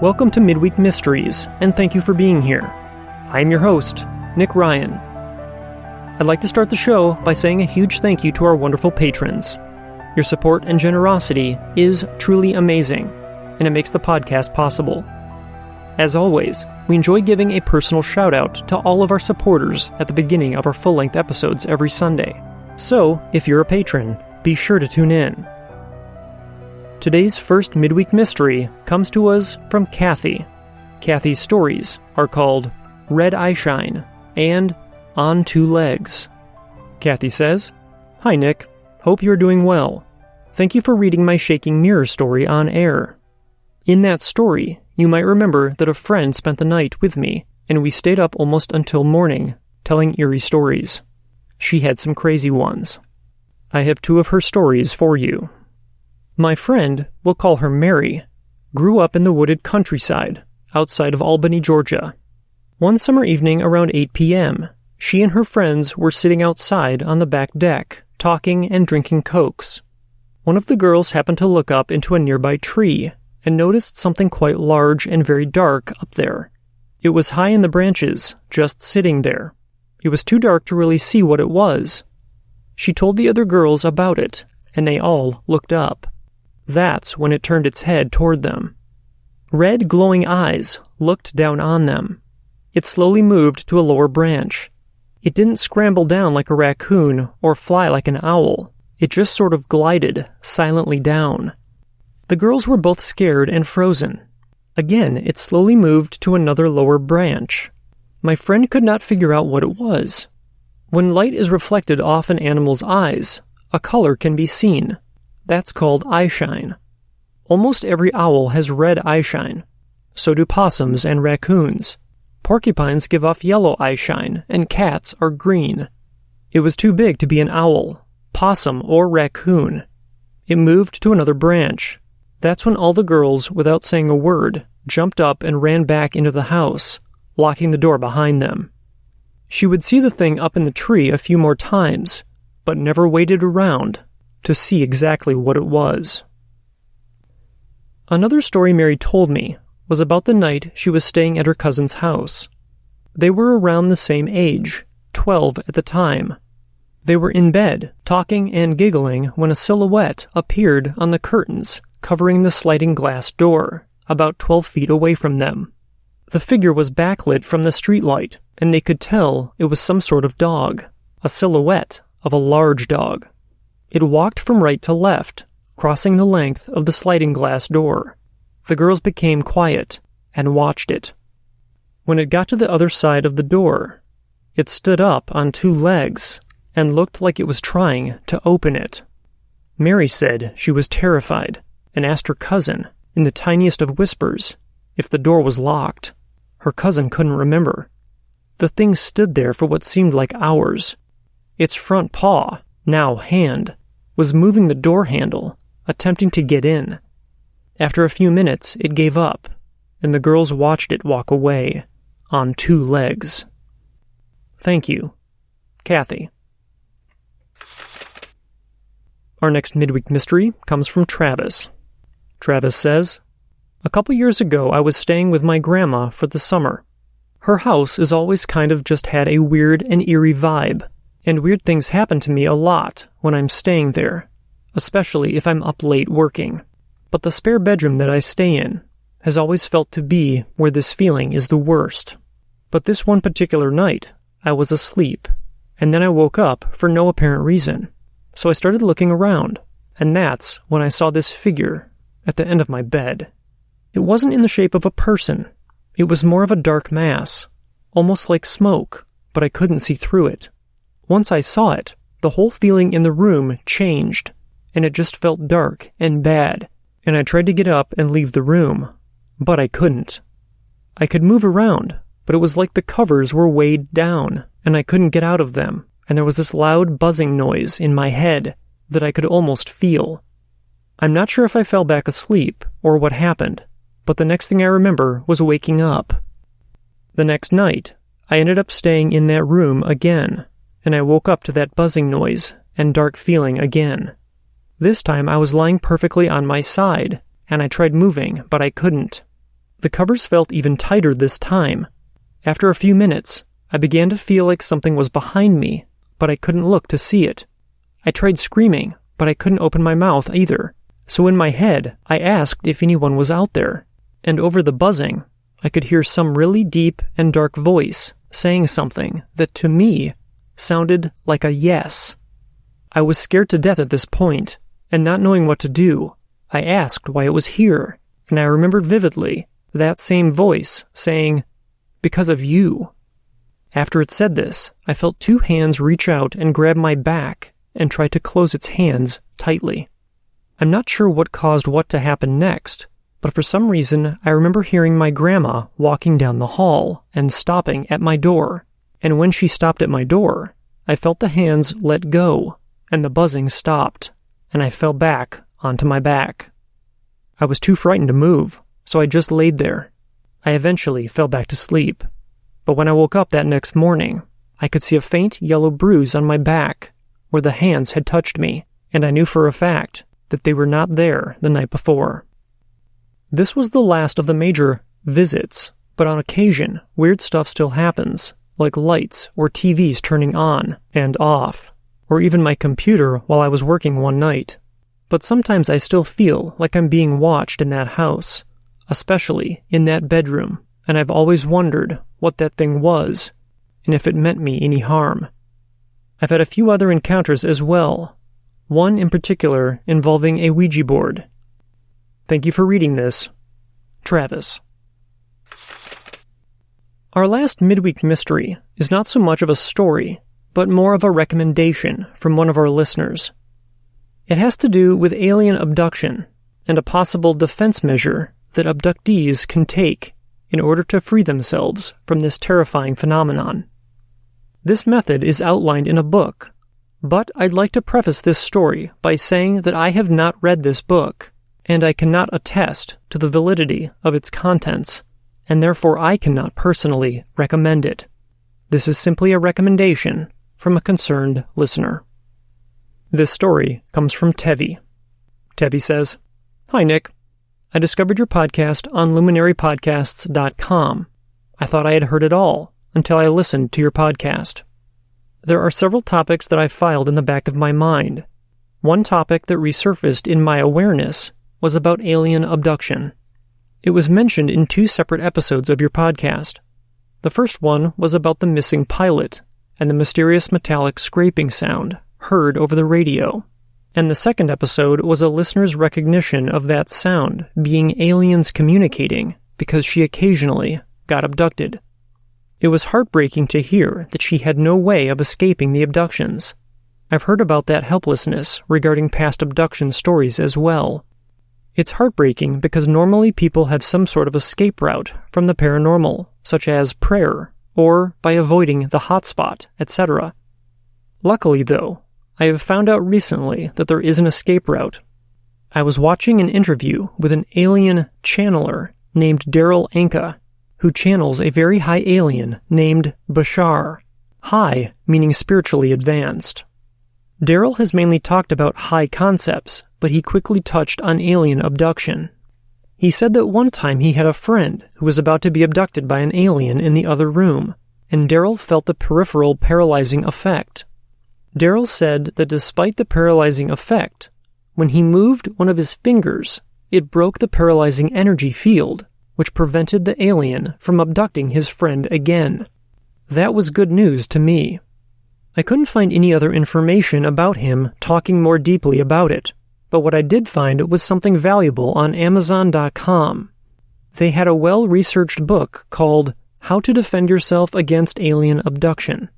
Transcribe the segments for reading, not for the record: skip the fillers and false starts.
Welcome to Midweek Mysteries, and thank you for being here. I am your host, Nick Ryan. I'd like to start the show by saying a huge thank you to our wonderful patrons. Your support and generosity is truly amazing, and it makes the podcast possible. As always, we enjoy giving a personal shout-out to all of our supporters at the beginning of our full-length episodes every Sunday. So, if you're a patron, be sure to tune in. Today's first midweek mystery comes to us from Kathy. Kathy's stories are called Red Eyeshine and On Two Legs. Kathy says, "Hi Nick, hope you're doing well. Thank you for reading my shaking mirror story on air. In that story, you might remember that a friend spent the night with me, and we stayed up almost until morning, telling eerie stories. She had some crazy ones. I have two of her stories for you. My friend, we'll call her Mary, grew up in the wooded countryside, outside of Albany, Georgia. One summer evening around 8 p.m., she and her friends were sitting outside on the back deck, talking and drinking Cokes. One of the girls happened to look up into a nearby tree and noticed something quite large and very dark up there. It was high in the branches, just sitting there. It was too dark to really see what it was. She told the other girls about it, and they all looked up. That's when it turned its head toward them. Red, glowing eyes looked down on them. It slowly moved to a lower branch. It didn't scramble down like a raccoon or fly like an owl. It just sort of glided silently down. The girls were both scared and frozen. Again, it slowly moved to another lower branch. My friend could not figure out what it was. When light is reflected off an animal's eyes, a color can be seen. That's called eyeshine. Almost every owl has red eyeshine. So do possums and raccoons. Porcupines give off yellow eyeshine, and cats are green. It was too big to be an owl, possum, or raccoon. It moved to another branch. That's when all the girls, without saying a word, jumped up and ran back into the house, locking the door behind them. She would see the thing up in the tree a few more times, but never waited around to see exactly what it was. Another story Mary told me was about the night she was staying at her cousin's house. They were around the same age, 12 at the time. They were in bed, talking and giggling when a silhouette appeared on the curtains covering the sliding glass door, about 12 feet away from them. The figure was backlit from the streetlight, and they could tell it was some sort of dog, a silhouette of a large dog. It walked from right to left, crossing the length of the sliding glass door. The girls became quiet and watched it. When it got to the other side of the door, it stood up on two legs and looked like it was trying to open it. Mary said she was terrified and asked her cousin, in the tiniest of whispers, if the door was locked. Her cousin couldn't remember. The thing stood there for what seemed like hours. Its front paw, now hand, was moving the door handle, attempting to get in. After a few minutes, it gave up, and the girls watched it walk away, on two legs. Thank you, Kathy. Our next midweek mystery comes from Travis. Travis says, "A couple years ago, I was staying with my grandma for the summer. Her house has always kind of just had a weird and eerie vibe, and weird things happen to me a lot when I'm staying there, especially if I'm up late working. But the spare bedroom that I stay in has always felt to be where this feeling is the worst. But this one particular night, I was asleep, and then I woke up for no apparent reason. So I started looking around, and that's when I saw this figure at the end of my bed. It wasn't in the shape of a person. It was more of a dark mass, almost like smoke, but I couldn't see through it. Once I saw it, the whole feeling in the room changed, and it just felt dark and bad, and I tried to get up and leave the room, but I couldn't. I could move around, but it was like the covers were weighed down, and I couldn't get out of them, and there was this loud buzzing noise in my head that I could almost feel. I'm not sure if I fell back asleep or what happened, but the next thing I remember was waking up. The next night, I ended up staying in that room again, and I woke up to that buzzing noise and dark feeling again. This time I was lying perfectly on my side, and I tried moving, but I couldn't. The covers felt even tighter this time. After a few minutes, I began to feel like something was behind me, but I couldn't look to see it. I tried screaming, but I couldn't open my mouth either. So in my head, I asked if anyone was out there, and over the buzzing, I could hear some really deep and dark voice saying something that to me sounded like a yes. I was scared to death at this point, and not knowing what to do, I asked why it was here, and I remembered vividly that same voice saying, "Because of you." After it said this, I felt two hands reach out and grab my back and try to close its hands tightly. I'm not sure what caused what to happen next, but for some reason I remember hearing my grandma walking down the hall and stopping at my door, and when she stopped at my door, I felt the hands let go, and the buzzing stopped, and I fell back onto my back. I was too frightened to move, so I just laid there. I eventually fell back to sleep, but when I woke up that next morning, I could see a faint yellow bruise on my back where the hands had touched me, and I knew for a fact that they were not there the night before. This was the last of the major visits, but on occasion, weird stuff still happens, like lights or TVs turning on and off, or even my computer while I was working one night. But sometimes I still feel like I'm being watched in that house, especially in that bedroom, and I've always wondered what that thing was, and if it meant me any harm. I've had a few other encounters as well, one in particular involving a Ouija board. Thank you for reading this. Travis. Our last midweek mystery is not so much of a story, but more of a recommendation from one of our listeners. It has to do with alien abduction and a possible defense measure that abductees can take in order to free themselves from this terrifying phenomenon. This method is outlined in a book, but I'd like to preface this story by saying that I have not read this book, and I cannot attest to the validity of its contents, and therefore I cannot personally recommend it. This is simply a recommendation from a concerned listener. This story comes from Tevi. Tevi says, "Hi, Nick. I discovered your podcast on luminarypodcasts.com. I thought I had heard it all until I listened to your podcast. There are several topics that I filed in the back of my mind. One topic that resurfaced in my awareness was about alien abduction. It was mentioned in 2 separate episodes of your podcast. The first one was about the missing pilot and the mysterious metallic scraping sound heard over the radio. And the second episode was a listener's recognition of that sound being aliens communicating because she occasionally got abducted. It was heartbreaking to hear that she had no way of escaping the abductions. I've heard about that helplessness regarding past abduction stories as well. It's heartbreaking because normally people have some sort of escape route from the paranormal, such as prayer, or by avoiding the hotspot, etc. Luckily, though, I have found out recently that there is an escape route. I was watching an interview with an alien channeler named Daryl Anka, who channels a very high alien named Bashar, high meaning spiritually advanced. Daryl has mainly talked about high concepts, but he quickly touched on alien abduction. He said that one time he had a friend who was about to be abducted by an alien in the other room, and Daryl felt the peripheral paralyzing effect. Daryl said that despite the paralyzing effect, when he moved one of his fingers, it broke the paralyzing energy field, which prevented the alien from abducting his friend again. That was good news to me. I couldn't find any other information about him talking more deeply about it, but what I did find was something valuable on Amazon.com. They had a well-researched book called How to Defend Yourself Against Alien Abduction.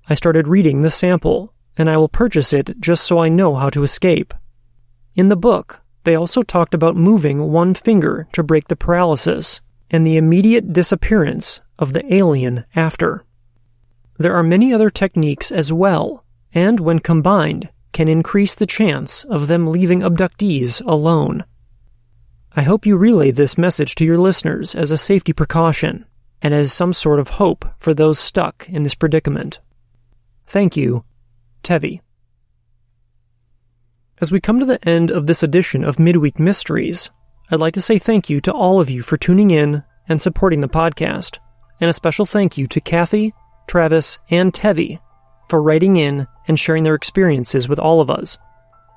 I started reading the sample, and I will purchase it just so I know how to escape. In the book, they also talked about moving one finger to break the paralysis, and the immediate disappearance of the alien after. There are many other techniques as well, and when combined, can increase the chance of them leaving abductees alone. I hope you relay this message to your listeners as a safety precaution, and as some sort of hope for those stuck in this predicament. Thank you, Tevi. As we come to the end of this edition of Midweek Mysteries, I'd like to say thank you to all of you for tuning in and supporting the podcast, and a special thank you to Kathy, Travis, and Tevi for writing in and sharing their experiences with all of us.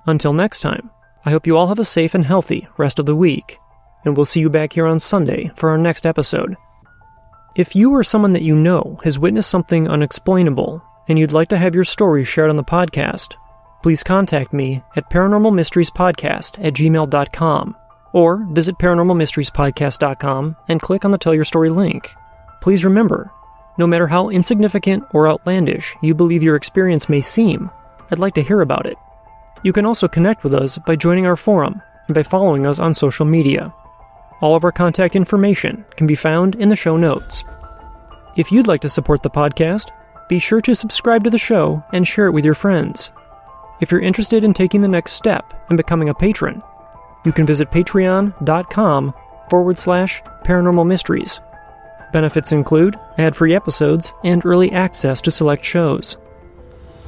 Until next time, I hope you all have a safe and healthy rest of the week, and we'll see you back here on Sunday for our next episode. If you or someone that you know has witnessed something unexplainable and you'd like to have your story shared on the podcast, please contact me at paranormalmysteriespodcast@gmail.com or visit paranormalmysteriespodcast.com and click on the Tell Your Story link. Please remember, no matter how insignificant or outlandish you believe your experience may seem, I'd like to hear about it. You can also connect with us by joining our forum and by following us on social media. All of our contact information can be found in the show notes. If you'd like to support the podcast, be sure to subscribe to the show and share it with your friends. If you're interested in taking the next step and becoming a patron, you can visit patreon.com/paranormal mysteries. Benefits include ad-free episodes and early access to select shows.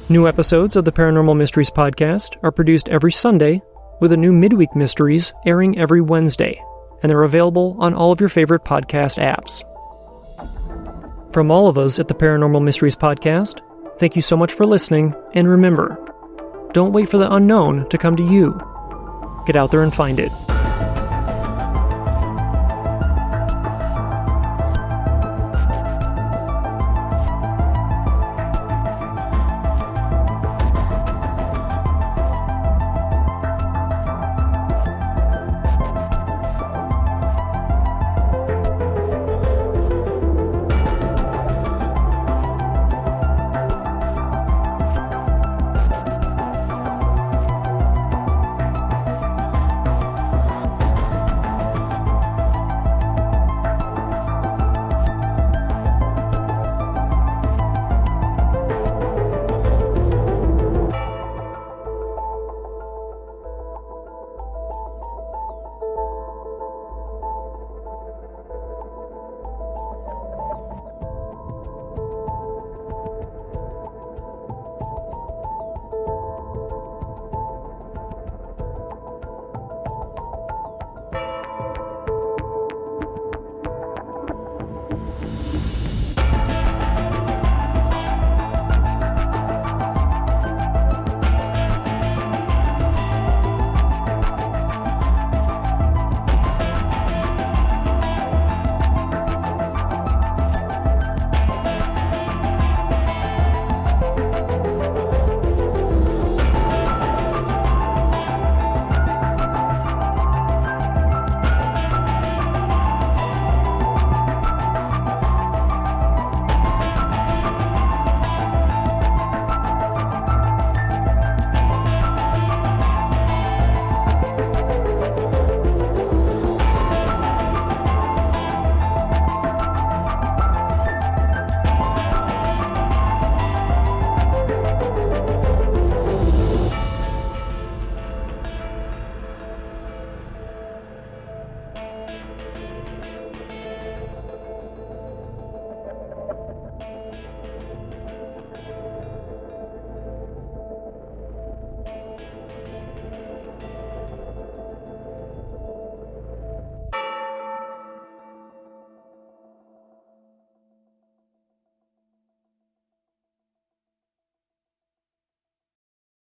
New episodes of the Paranormal Mysteries Podcast are produced every Sunday, with a new Midweek Mysteries airing every Wednesday, and they're available on all of your favorite podcast apps. From all of us at the Paranormal Mysteries Podcast, thank you so much for listening, and remember, don't wait for the unknown to come to you. Get out there and find it.